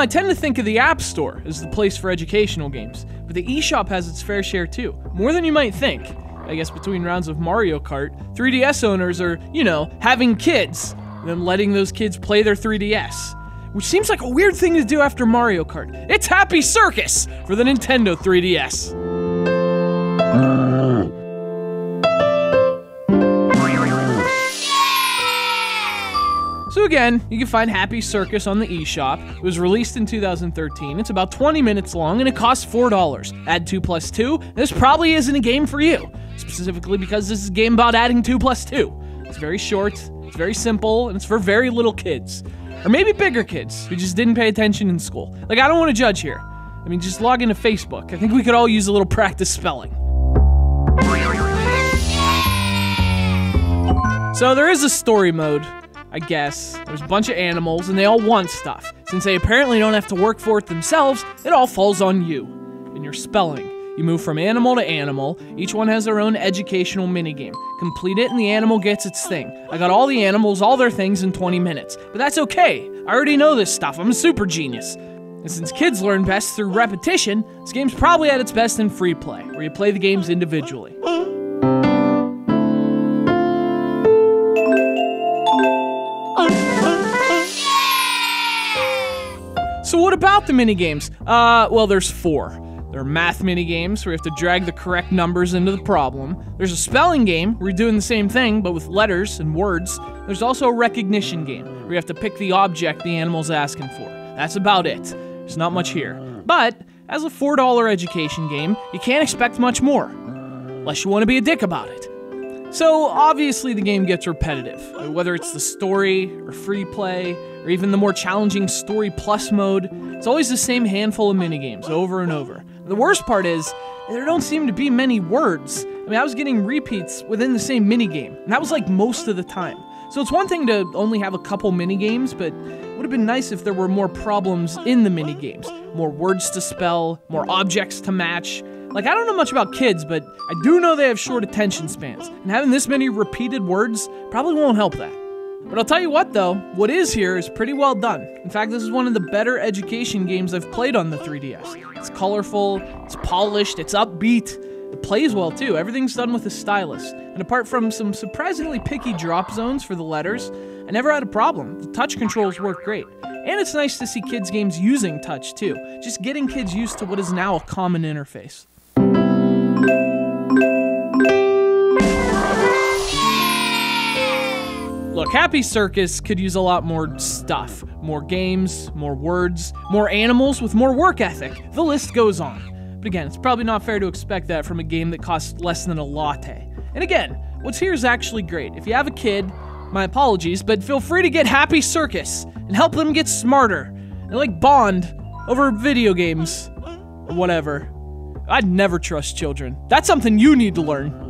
tend to think of the App Store as the place for educational games, but the eShop has its fair share too. More than you might think. I guess between rounds of Mario Kart, 3DS owners are, you know, having kids, and then letting those kids play their 3DS. Which seems like a weird thing to do after Mario Kart. It's Happy Circus for the Nintendo 3DS. So again, you can find Happy Circus on the eShop. It was released in 2013. It's about 20 minutes long and it costs $4. Add 2 plus 2, this probably isn't a game for you. Specifically because this is a game about adding 2 plus 2. It's very short, it's very simple, and it's for very little kids. Or maybe bigger kids who just didn't pay attention in school. Like, I don't want to judge here. I mean, just log into Facebook. I think we could all use a little practice spelling. So there is a story mode, I guess. There's a bunch of animals, and they all want stuff. Since they apparently don't have to work for it themselves, it all falls on you and your spelling. You move from animal to animal. Each one has their own educational minigame. Complete it and the animal gets its thing. I got all the animals, all their things in 20 minutes. But that's okay. I already know this stuff. I'm a super genius. And since kids learn best through repetition, this game's probably at its best in free play, where you play the games individually. So what about the minigames? Well, there's 4. There are math minigames where you have to drag the correct numbers into the problem. There's a spelling game where you're doing the same thing but with letters and words. There's also a recognition game where you have to pick the object the animal's asking for. That's about it. There's not much here. But as a $4 education game, you can't expect much more. Unless you want to be a dick about it. So obviously the game gets repetitive, whether it's the story or free play or even the more challenging story plus mode. It's always the same handful of minigames over and over. The worst part is there don't seem to be many words. I mean, I was getting repeats within the same minigame, and that was like most of the time. So it's one thing to only have a couple minigames, but it would have been nice if there were more problems in the minigames. More words to spell, more objects to match. Like, I don't know much about kids, but I do know they have short attention spans, and having this many repeated words probably won't help that. But I'll tell you what though, what is here is pretty well done. In fact, this is one of the better education games I've played on the 3DS. It's colorful, it's polished, it's upbeat, it plays well too, everything's done with a stylus. And apart from some surprisingly picky drop zones for the letters, I never had a problem. The touch controls work great. And it's nice to see kids games using touch too, just getting kids used to what is now a common interface. Look, Happy Circus could use a lot more stuff. More games, more words, more animals with more work ethic. The list goes on. But again, it's probably not fair to expect that from a game that costs less than a latte. And again, what's here is actually great. If you have a kid, my apologies, but feel free to get Happy Circus and help them get smarter and like bond over video games or whatever. I'd never trust children. That's something you need to learn.